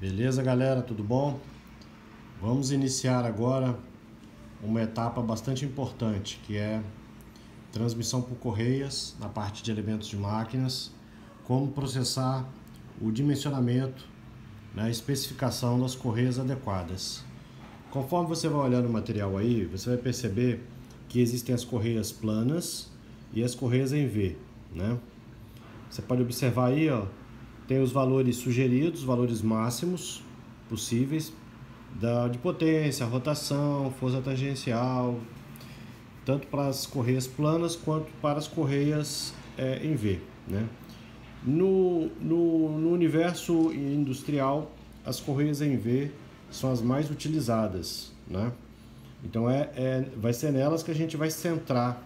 Beleza, galera? Tudo bom? Vamos iniciar agora uma etapa bastante importante, que é transmissão por correias na parte de elementos de máquinas, como processar o dimensionamento, a especificação das correias adequadas. Conforme você vai olhando o material aí, você vai perceber que existem as correias planas e as correias em V, né? Você pode observar aí, ó, tem os valores sugeridos, valores máximos possíveis de potência, rotação, força tangencial, tanto para as correias planas quanto para as correias em V, né? No universo industrial, as correias em V são as mais utilizadas, né? Então vai ser nelas que a gente vai centrar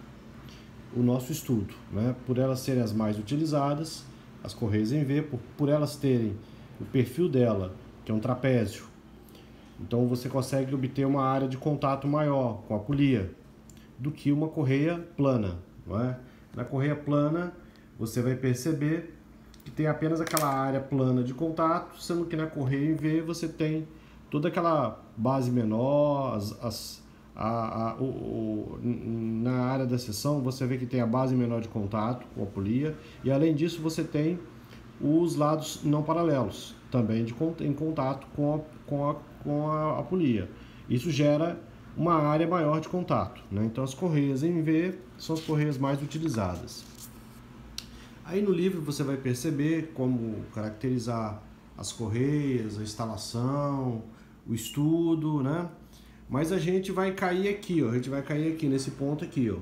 o nosso estudo, né? Por elas serem as mais utilizadas, as correias em V, por elas terem o perfil dela, que é um trapézio. Então você consegue obter uma área de contato maior com a polia do que uma correia plana, não é? Na correia plana você vai perceber que tem apenas aquela área plana de contato, sendo que na correia em V você tem toda aquela base menor, na área da seção você vê que tem a base menor de contato com a polia, e além disso você tem os lados não paralelos também em contato com a polia. Isso gera uma área maior de contato, né? Então as correias em V são as correias mais utilizadas. Aí no livro você vai perceber como caracterizar as correias, a instalação, o estudo, né? Mas a gente vai cair aqui, ó, a gente vai cair aqui nesse ponto aqui, ó,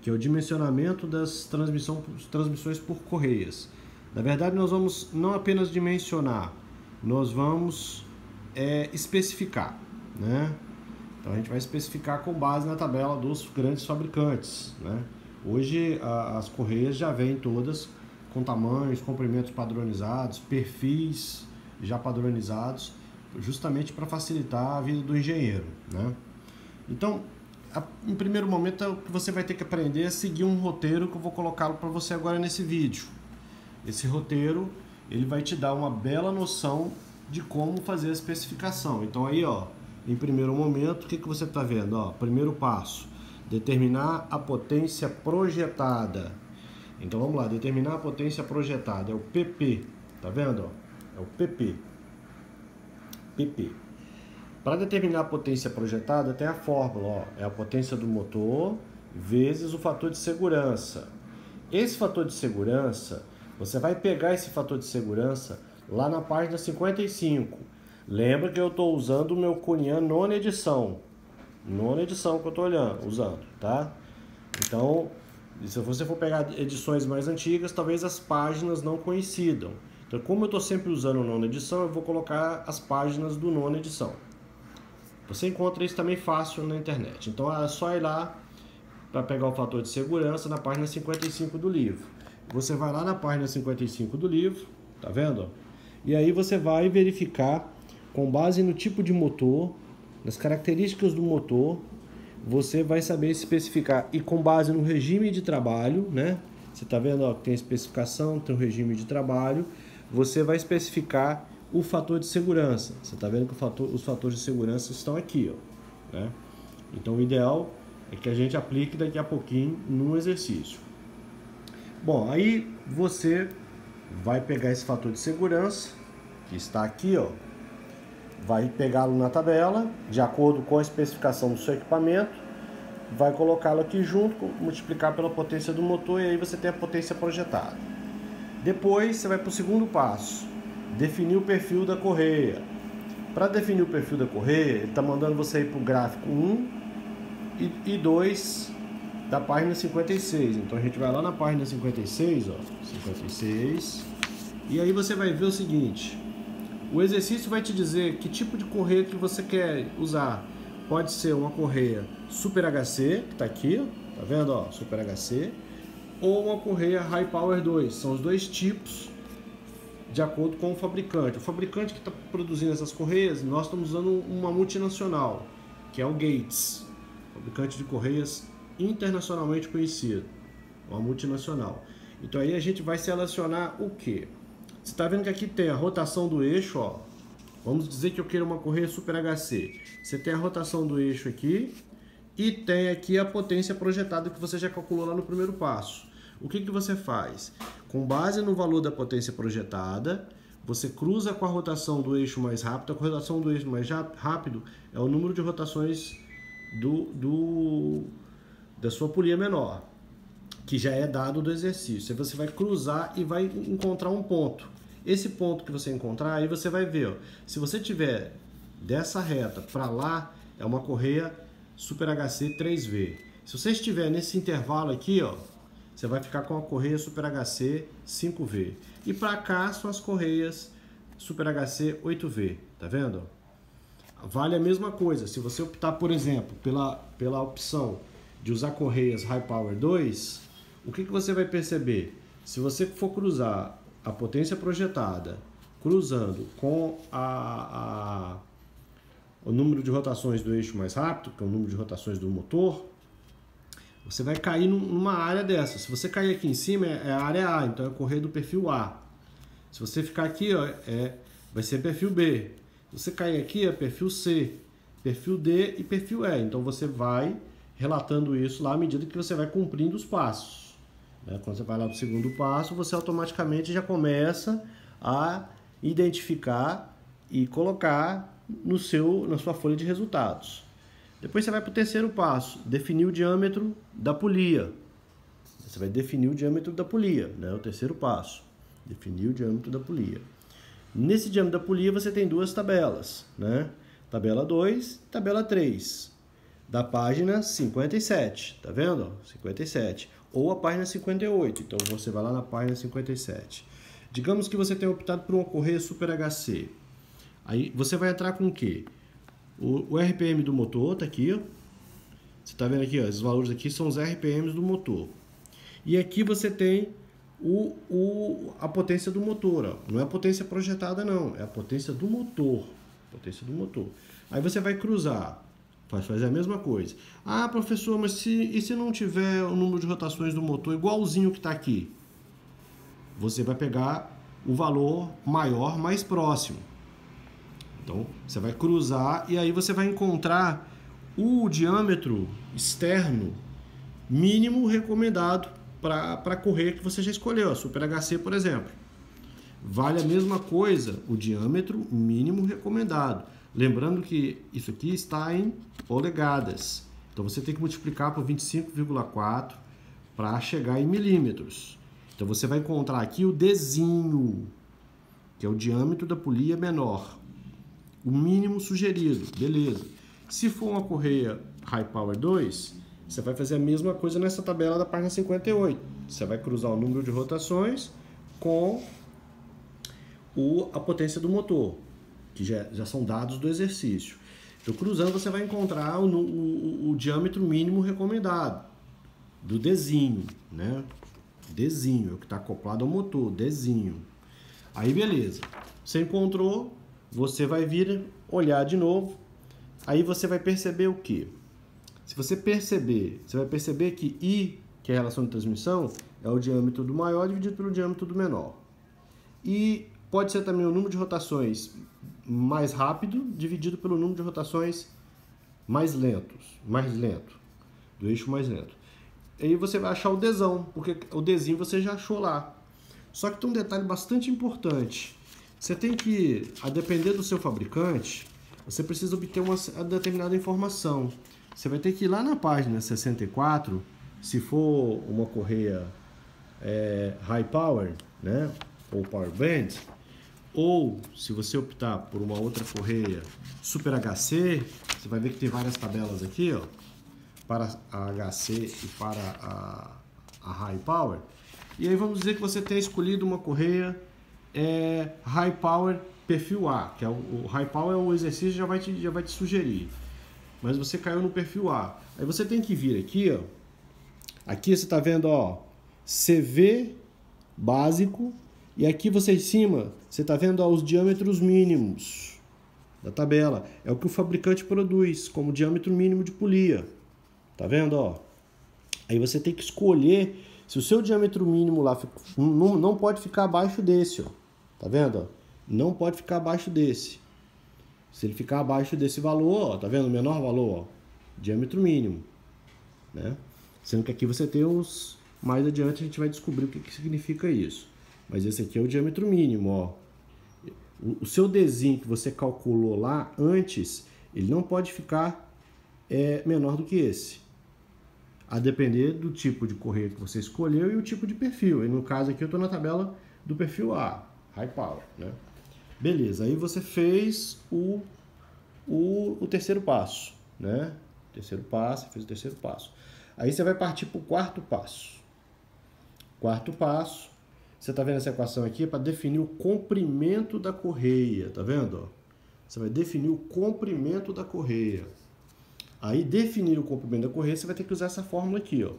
que é o dimensionamento das transmissões por correias. Na verdade, nós vamos não apenas dimensionar, nós vamos especificar, né? Então a gente vai especificar com base na tabela dos grandes fabricantes, né? Hoje as correias já vêm todas com tamanhos, comprimentos padronizados, perfis já padronizados, justamente para facilitar a vida do engenheiro, né? Então, em primeiro momento, o que você vai ter que aprender é seguir um roteiro que eu vou colocá-lo para você agora nesse vídeo. Esse roteiro, ele vai te dar uma bela noção de como fazer a especificação. Então aí, ó, em primeiro momento, o que você está vendo? Ó, primeiro passo, determinar a potência projetada. Então vamos lá, determinar a potência projetada, é o PP, tá vendo? Ó? É o PP. Para determinar a potência projetada tem a fórmula, ó, é a potência do motor vezes o fator de segurança. Esse fator de segurança, você vai pegar esse fator de segurança lá na página 55. Lembra que eu estou usando o meu Cunha nona edição que eu estou usando, tá? Então, se você for pegar edições mais antigas, talvez as páginas não coincidam. Então, como eu estou sempre usando nona edição, eu vou colocar as páginas do nona edição. Você encontra isso também fácil na internet. Então, é só ir lá para pegar o fator de segurança na página 55 do livro. Você vai lá na página 55 do livro, tá vendo? E aí você vai verificar, com base no tipo de motor, nas características do motor, você vai saber especificar, e com base no regime de trabalho, né? Você tá vendo, ó, que tem especificação, tem o regime de trabalho. Você vai especificar o fator de segurança. Você está vendo que os fatores de segurança estão aqui, ó, né? Então o ideal é que a gente aplique daqui a pouquinho no exercício. Bom, aí você vai pegar esse fator de segurança, que está aqui, ó, vai pegá-lo na tabela, de acordo com a especificação do seu equipamento, vai colocá-lo aqui junto, multiplicar pela potência do motor, e aí você tem a potência projetada. Depois você vai para o segundo passo, definir o perfil da correia. Para definir o perfil da correia, ele está mandando você ir para o gráfico 1 e 2 da página 56. Então a gente vai lá na página 56, ó, 56, e aí você vai ver o seguinte: o exercício vai te dizer que tipo de correia que você quer usar. Pode ser uma correia Super HC, que está aqui, ó, tá vendo, ó, Super HC, ou uma correia High Power 2. São os dois tipos de acordo com o fabricante. O fabricante que está produzindo essas correias, nós estamos usando uma multinacional, que é o Gates, fabricante de correias internacionalmente conhecido, uma multinacional. Então aí a gente vai selecionar o que? Você está vendo que aqui tem a rotação do eixo, ó, Vamos dizer que eu queira uma correia Super HC. Você tem a rotação do eixo aqui e tem aqui a potência projetada que você já calculou lá no primeiro passo. O que você faz? Com base no valor da potência projetada, você cruza com a rotação do eixo mais rápido. A rotação do eixo mais rápido é o número de rotações da sua polia menor, que já é dado do exercício. Aí você vai cruzar e vai encontrar um ponto. Esse ponto que você encontrar, aí você vai ver, ó, se você tiver dessa reta para lá, é uma correia Super HC 3V. Se você estiver nesse intervalo aqui, ó, você vai ficar com a correia Super HC 5V. E para cá são as correias Super HC 8V, tá vendo? Vale a mesma coisa. Se você optar, por exemplo, pela opção de usar correias High Power 2, o que você vai perceber? Se você for cruzar a potência projetada, cruzando com o número de rotações do eixo mais rápido, que é o número de rotações do motor, você vai cair numa área dessa. Se você cair aqui em cima, é a área A, então é a correia do perfil A. Se você ficar aqui, ó, vai ser perfil B. Se você cair aqui, é perfil C, perfil D e perfil E. Então você vai relatando isso lá à medida que você vai cumprindo os passos. Quando você vai lá para o segundo passo, você automaticamente já começa a identificar e colocar na sua folha de resultados. Depois você vai para o terceiro passo, definir o diâmetro da polia. Você vai definir o diâmetro da polia, o terceiro passo, definir o diâmetro da polia. Nesse diâmetro da polia você tem duas tabelas, Tabela 2 e tabela 3, da página 57, tá vendo? 57. Ou a página 58, então você vai lá na página 57. Digamos que você tenha optado por uma correia Super HC. Aí você vai entrar com o quê? O RPM do motor está aqui, ó. Você está vendo aqui, ó, esses valores aqui são os RPMs do motor. E aqui você tem a potência do motor, ó. Não é a potência projetada não, é a potência do motor. Potência do motor. Aí você vai cruzar. Vai fazer a mesma coisa. Ah, professor, mas e se não tiver o número de rotações do motor igualzinho que está aqui? Você vai pegar o valor maior, mais próximo. Então, você vai cruzar e aí você vai encontrar o diâmetro externo mínimo recomendado para a correia que você já escolheu, a Super HC, por exemplo. Vale a mesma coisa, o diâmetro mínimo recomendado. Lembrando que isso aqui está em polegadas. Então você tem que multiplicar por 25,4 para chegar em milímetros. Então você vai encontrar aqui o Dzinho, que é o diâmetro da polia menor. O mínimo sugerido, beleza. Se for uma correia High Power 2, você vai fazer a mesma coisa nessa tabela da página 58. Você vai cruzar o número de rotações com a potência do motor, que já são dados do exercício. Então, cruzando, você vai encontrar o diâmetro mínimo recomendado, do Dzinho, Dzinho, é o que está acoplado ao motor, Dzinho. Aí, beleza. Você encontrou, você vai vir olhar de novo, aí você vai perceber o quê? Se você perceber, você vai perceber que I, que é a relação de transmissão, é o diâmetro do maior dividido pelo diâmetro do menor. E pode ser também o número de rotações mais rápido dividido pelo número de rotações mais lento, do eixo mais lento. Aí você vai achar o Dzão, porque o Dzinho você já achou lá. Só que tem um detalhe bastante importante. Você tem que, a depender do seu fabricante, você precisa obter uma determinada informação. Você vai ter que ir lá na página 64, se for uma correia High Power, ou Power Band, ou se você optar por uma outra correia Super HC, você vai ver que tem várias tabelas aqui, ó, para a HC e para a High Power. E aí vamos dizer que você tenha escolhido uma correia High Power perfil A, que é o High Power, o exercício já vai te sugerir. Mas você caiu no perfil A. Aí você tem que vir aqui, ó. Aqui você está vendo, ó, CV básico. E aqui você em cima, você está vendo, ó, os diâmetros mínimos da tabela. É o que o fabricante produz como diâmetro mínimo de polia. Tá vendo, ó? Aí você tem que escolher se o seu diâmetro mínimo lá não pode ficar abaixo desse, ó. Tá vendo, ó? Não pode ficar abaixo desse. Se ele ficar abaixo desse valor, ó, tá vendo? O menor valor, ó, diâmetro mínimo, né? Sendo que aqui você tem os... Mais adiante a gente vai descobrir o que significa isso. Mas esse aqui é o diâmetro mínimo, ó. O seu Dzinho que você calculou lá antes, ele não pode ficar menor do que esse. A depender do tipo de correia que você escolheu e o tipo de perfil. E no caso aqui eu estou na tabela do perfil A, High Power, né? Beleza, aí você fez o terceiro passo, né? Terceiro passo, fez o terceiro passo. Aí você vai partir para o quarto passo. Quarto passo, você está vendo essa equação aqui? É para definir o comprimento da correia, tá vendo? Você vai definir o comprimento da correia. Aí, definir o comprimento da correia, você vai ter que usar essa fórmula aqui, ó.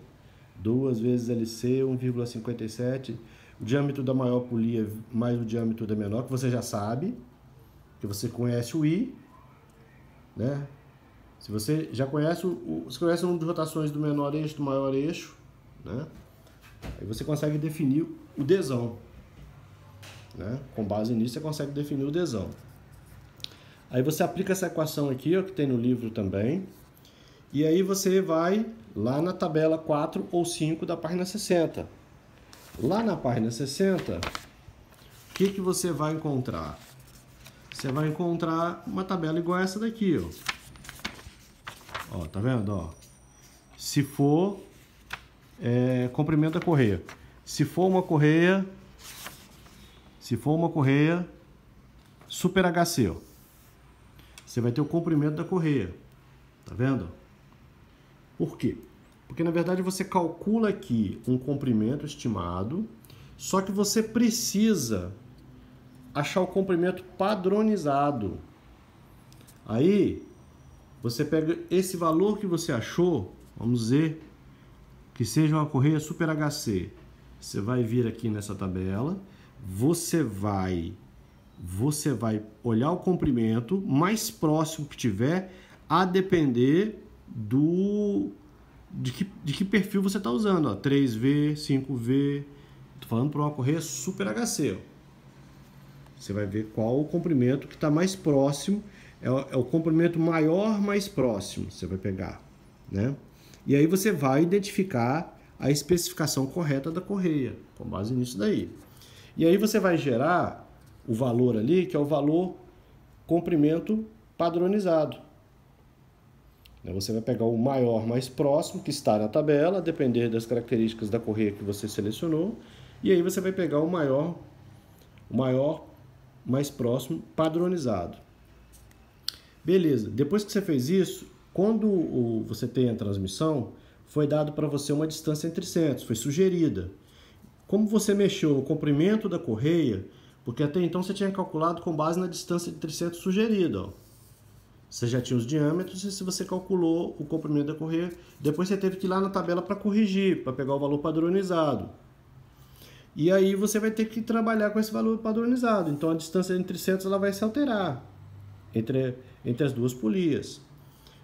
2 vezes LC, 1,57. O diâmetro da maior polia mais o diâmetro da menor, que você já sabe, que você conhece o I, né? Se você já conhece você conhece o número de rotações do menor eixo, do maior eixo, né? Aí você consegue definir o Dzão, né? Com base nisso, você consegue definir o Dzão. Aí você aplica essa equação aqui, ó, que tem no livro também. E aí você vai lá na tabela 4 ou 5 da página 60. Lá na página 60, o que você vai encontrar? Você vai encontrar uma tabela igual a essa daqui, ó. Ó, tá vendo? Ó. Se for comprimento da correia. Se for uma correia Super HC, ó, você vai ter o comprimento da correia. Tá vendo? Por quê? Porque na verdade você calcula aqui um comprimento estimado, só que você precisa achar o comprimento padronizado. Aí você pega esse valor que você achou, vamos dizer que seja uma correia Super HC. Você vai vir aqui nessa tabela, você vai olhar o comprimento mais próximo que tiver, a depender de que perfil você está usando, ó, 3V, 5V. Estou falando para uma correia Super HC. Ó. Você vai ver qual o comprimento que está mais próximo, é o comprimento maior mais próximo, você vai pegar, né? E aí você vai identificar a especificação correta da correia, com base nisso daí. E aí você vai gerar o valor ali, que é o valor comprimento padronizado. Você vai pegar o maior mais próximo, que está na tabela, a depender das características da correia que você selecionou, e aí você vai pegar o maior mais próximo padronizado. Beleza, depois que você fez isso, quando você tem a transmissão, foi dado para você uma distância entre centros, foi sugerida. Como você mexeu no comprimento da correia, porque até então você tinha calculado com base na distância entre centros sugerida, ó. Você já tinha os diâmetros e se você calculou o comprimento da correia, depois você teve que ir lá na tabela para corrigir, para pegar o valor padronizado. E aí você vai ter que trabalhar com esse valor padronizado. Então a distância entre centros ela vai se alterar entre as duas polias.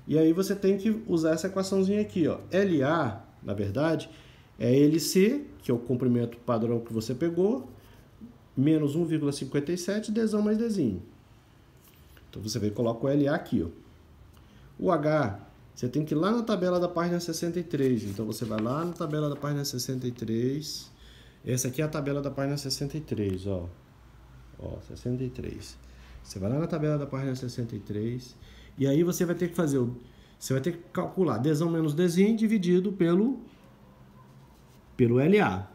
E aí você tem que usar essa equaçãozinha aqui, ó. LA, na verdade, é LC, que é o comprimento padrão que você pegou, menos 1,57, Dzão mais Dzinho. Então você vem e coloca o LA aqui, ó. O H, você tem que ir lá na tabela da página 63. Então você vai lá na tabela da página 63. Essa aqui é a tabela da página 63, ó. Ó, 63. Você vai lá na tabela da página 63. E aí você vai ter que fazer você vai ter que calcular Dzão menos Dzinho dividido pelo LA,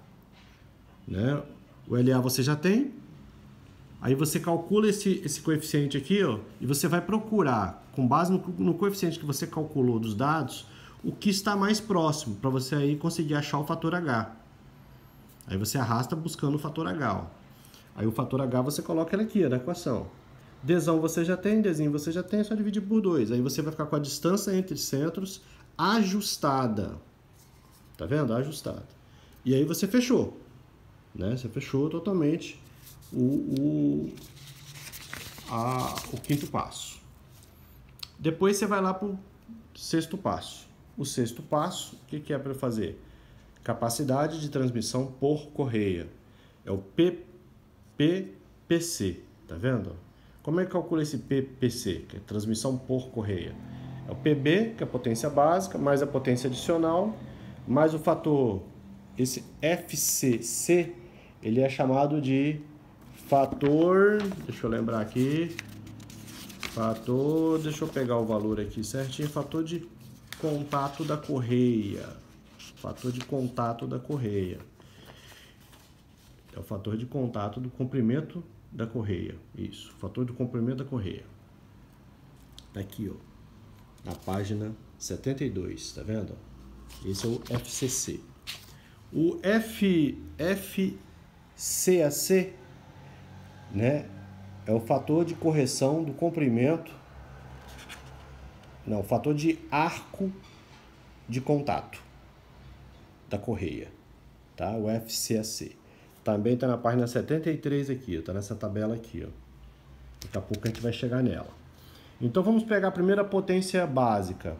né? O LA você já tem. Aí você calcula esse coeficiente aqui, ó, e você vai procurar, com base no coeficiente que você calculou dos dados, o que está mais próximo, para você aí conseguir achar o fator H. Aí você arrasta buscando o fator H, ó. Aí o fator H você coloca ele aqui, ó, na equação. Dzão você já tem, Dzinho você já tem, é só dividir por 2. Aí você vai ficar com a distância entre centros ajustada. Tá vendo? Ajustada. E aí você fechou, né? Você fechou totalmente o quinto passo. Depois você vai lá para o sexto passo. O sexto passo, o que é para fazer? Capacidade de transmissão por correia. É o PPC, tá vendo? Como é que calcula esse PPC, que é transmissão por correia? É o PB, que é a potência básica, mais a potência adicional, mais o fator, esse FCC, ele é chamado de fator, deixa eu lembrar aqui, fator, deixa eu pegar o valor aqui certinho, fator de contato da correia, fator de contato da correia, é o fator de contato do comprimento da correia, isso, fator de comprimento da correia, tá aqui, ó, na página 72, tá vendo? Esse é o FCC. O FCAC, né, é o fator de correção do comprimento, não, fator de arco de contato da correia, tá? O FCAC. Também está na página 73 aqui, está nessa tabela aqui, ó. Daqui a pouco a gente vai chegar nela. Então vamos pegar a primeira potência básica.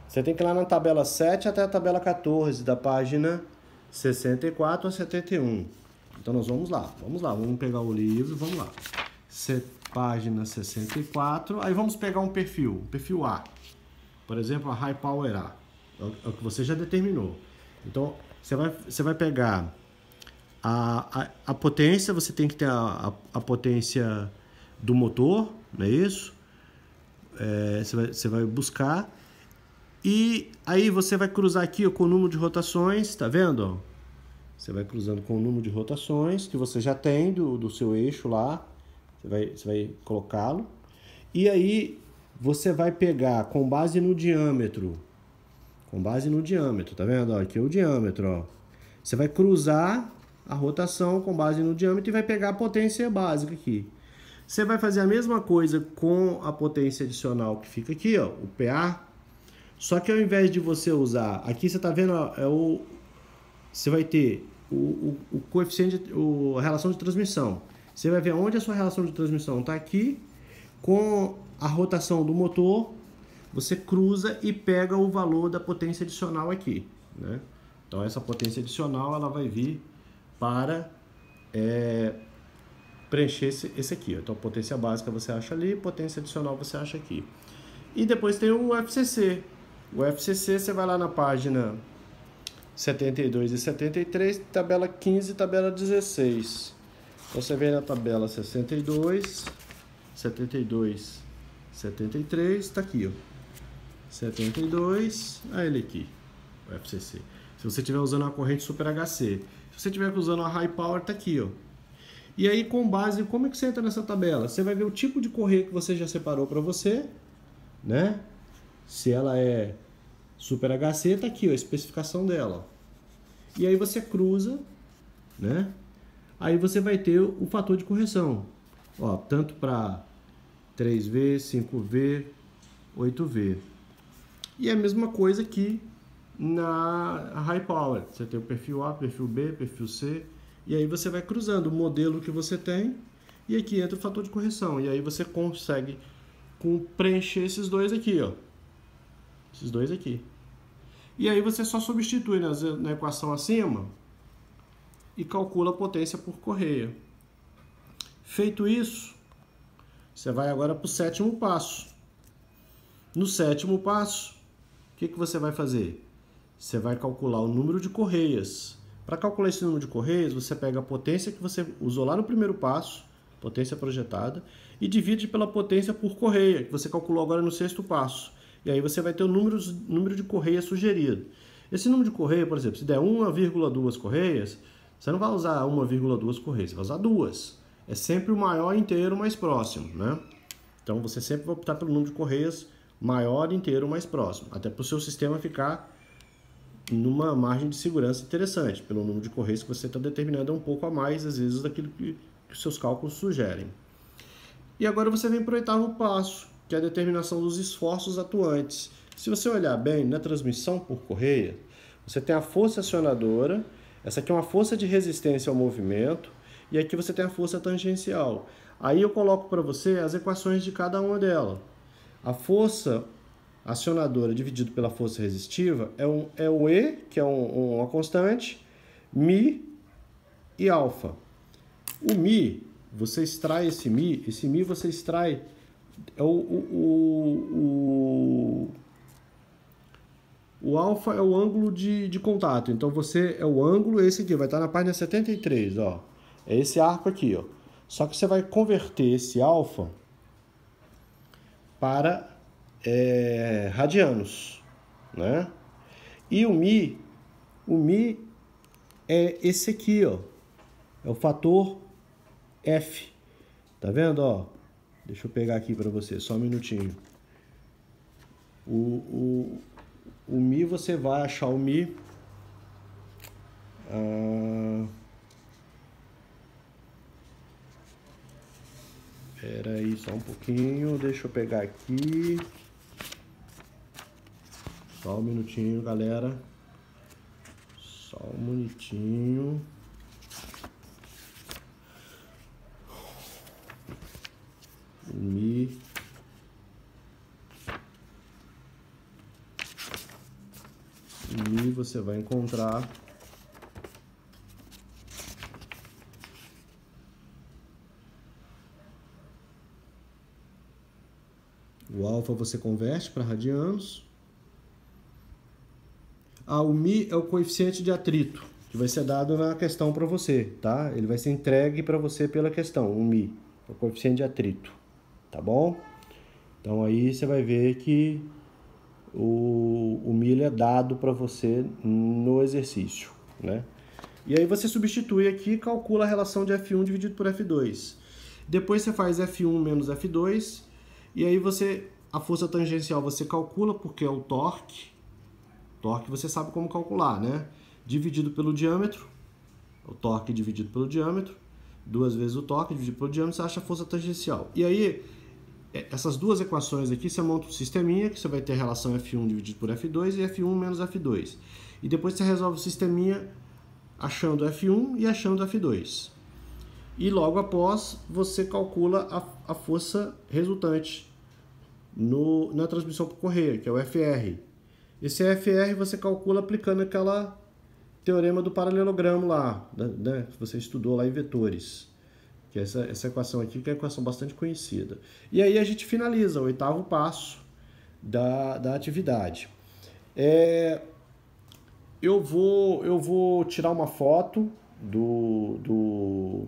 Você tem que ir lá na tabela 7 até a tabela 14, da página 64 a 71. Então nós vamos lá, vamos pegar o livro, vamos lá. Página 64, aí vamos pegar um perfil A. Por exemplo, a High Power A, é o que você já determinou. Então você vai pegar a potência, você tem que ter a potência do motor, não é isso? Você vai buscar e aí você vai cruzar aqui, ó, com o número de rotações, tá vendo? Você vai cruzando com o número de rotações que você já tem do seu eixo lá, você vai colocá-lo e aí você vai pegar com base no diâmetro, tá vendo? Ó, aqui é o diâmetro, ó. Você vai cruzar a rotação com base no diâmetro e vai pegar a potência básica aqui. Você vai fazer a mesma coisa com a potência adicional que fica aqui, ó, o PA. Só que ao invés de você usar, aqui você está vendo, ó, você vai ter o coeficiente, a relação de transmissão. Você vai ver onde a sua relação de transmissão está aqui, com a rotação do motor, você cruza e pega o valor da potência adicional aqui, né? Então essa potência adicional ela vai vir para preencher esse aqui. Então, potência básica você acha ali, potência adicional você acha aqui. E depois tem o FCC. O FCC você vai lá na página 72 e 73, tabela 15 e tabela 16. Então, você vem na tabela 62, 72, 73, está aqui, ó. 72, ele aqui, o FCC. Se você estiver usando a corrente Super HC. Se você estiver usando a High Power, está aqui, ó. E aí, com base, como é que você entra nessa tabela? Você vai ver o tipo de correia que você já separou para você, né? Se ela é Super HC, tá aqui, ó, a especificação dela. E aí você cruza, né? Aí você vai ter o fator de correção, ó, tanto para 3V, 5V, 8V. E é a mesma coisa aqui na High Power. Você tem o perfil A, perfil B, perfil C. E aí você vai cruzando o modelo que você tem e aqui entra o fator de correção. E aí você consegue preencher esses dois aqui, ó. Esses dois aqui. E aí você só substitui na equação acima e calcula a potência por correia. Feito isso, você vai agora para o sétimo passo. No sétimo passo, o que você vai fazer? Você vai calcular o número de correias. Para calcular esse número de correias, você pega a potência que você usou lá no primeiro passo, potência projetada, e divide pela potência por correia, que você calculou agora no sexto passo. E aí você vai ter o número de correias sugerido. Esse número de correia, por exemplo, se der 1,2 correias, você não vai usar 1,2 correias, você vai usar 2. É sempre o maior inteiro mais próximo, né? Então você sempre vai optar pelo número de correias maior inteiro mais próximo, até para o seu sistema ficar numa margem de segurança interessante, pelo número de correias que você está determinando um pouco a mais, às vezes, daquilo que os seus cálculos sugerem. E agora você vem para o oitavo passo, que é a determinação dos esforços atuantes. Se você olhar bem, na transmissão por correia, você tem a força acionadora, essa aqui é uma força de resistência ao movimento, e aqui você tem a força tangencial. Aí eu coloco para você as equações de cada uma delas. A força acionadora dividido pela força resistiva é o E, que é uma constante, Mi e alfa. O Mi você extrai esse Mi você extrai o alfa é o ângulo de contato. Então você é o ângulo, esse aqui vai estar na página 73, ó. É esse arco aqui, ó. Só que você vai converter esse alfa para radianos, né? E o Mi é esse aqui, ó. É o fator F. Tá vendo, ó? Deixa eu pegar aqui para você, só um minutinho. O Mi, você vai achar o Mi. Espera aí só um pouquinho, deixa eu pegar aqui. Só um minutinho, galera. Só um minutinho. Mi. Mi você vai encontrar o alfa, você converte para radianos. O Mi é o coeficiente de atrito que vai ser dado na questão para você, tá? Ele vai ser entregue para você pela questão, o Mi, o coeficiente de atrito, tá bom? Então aí você vai ver que o Mi é dado para você no exercício, né? E aí você substitui aqui e calcula a relação de F1 dividido por F2. Depois você faz F1 menos F2, e aí a força tangencial você calcula, porque é o torque. Torque você sabe como calcular, né? Dividido pelo diâmetro, o torque dividido pelo diâmetro, 2 vezes o torque dividido pelo diâmetro, você acha a força tangencial. E aí, essas duas equações aqui, você monta um sisteminha, que você vai ter a relação F1 dividido por F2 e F1 menos F2. E depois você resolve o sisteminha achando F1 e achando F2. E logo após, você calcula a força resultante na transmissão por correia, que é o FR. Esse FR você calcula aplicando aquela teorema do paralelogramo lá, né, que você estudou lá em vetores. Que é essa equação aqui, que é uma equação bastante conhecida. E aí a gente finaliza o 8º passo da atividade. Eu vou tirar uma foto do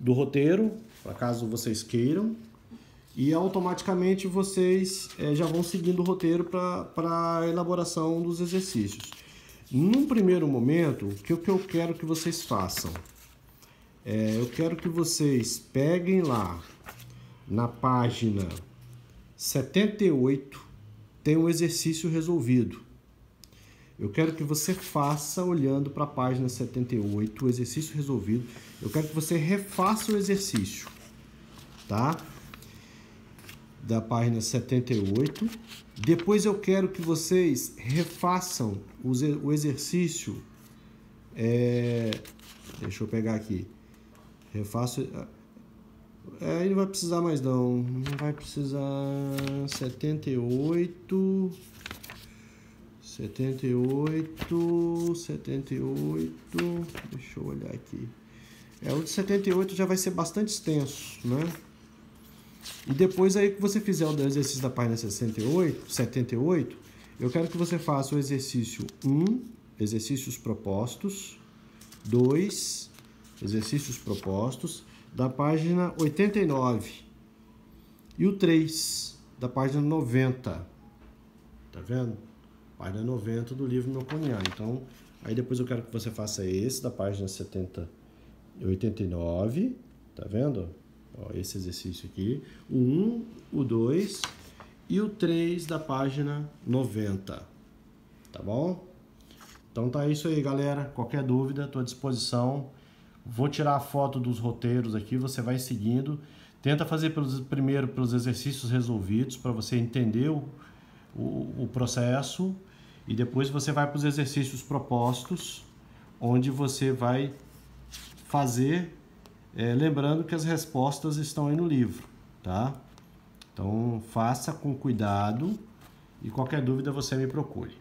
roteiro, para caso vocês queiram, e automaticamente vocês já vão seguindo o roteiro para a elaboração dos exercícios. Num primeiro momento, o que eu quero que vocês façam? Eu quero que vocês peguem lá na página 78, tem um exercício resolvido. Eu quero que você faça olhando para a página 78, o exercício resolvido. Eu quero que você refaça o exercício, tá? Da página 78. Depois eu quero que vocês refaçam o exercício. Deixa eu pegar aqui. Refaço. Aí não vai precisar mais não. Não vai precisar. 78. Deixa eu olhar aqui. O de 78 já vai ser bastante extenso, né? E depois aí que você fizer o exercício da página 78, eu quero que você faça o exercício 1, exercícios propostos, 2, exercícios propostos, da página 89, e o 3, da página 90, tá vendo? Página 90 do livro Meu Caminhar. Então, aí depois eu quero que você faça esse da página 89, tá vendo? Ó, esse exercício aqui, o 1, o 2 e o 3 da página 90, tá bom? Então tá isso aí, galera. Qualquer dúvida, estou à disposição. Vou tirar a foto dos roteiros aqui, você vai seguindo. Tenta fazer primeiro pelos exercícios resolvidos, para você entender o processo, e depois você vai para os exercícios propostos, onde você vai fazer, lembrando que as respostas estão aí no livro, tá? Então faça com cuidado, e qualquer dúvida você me procure.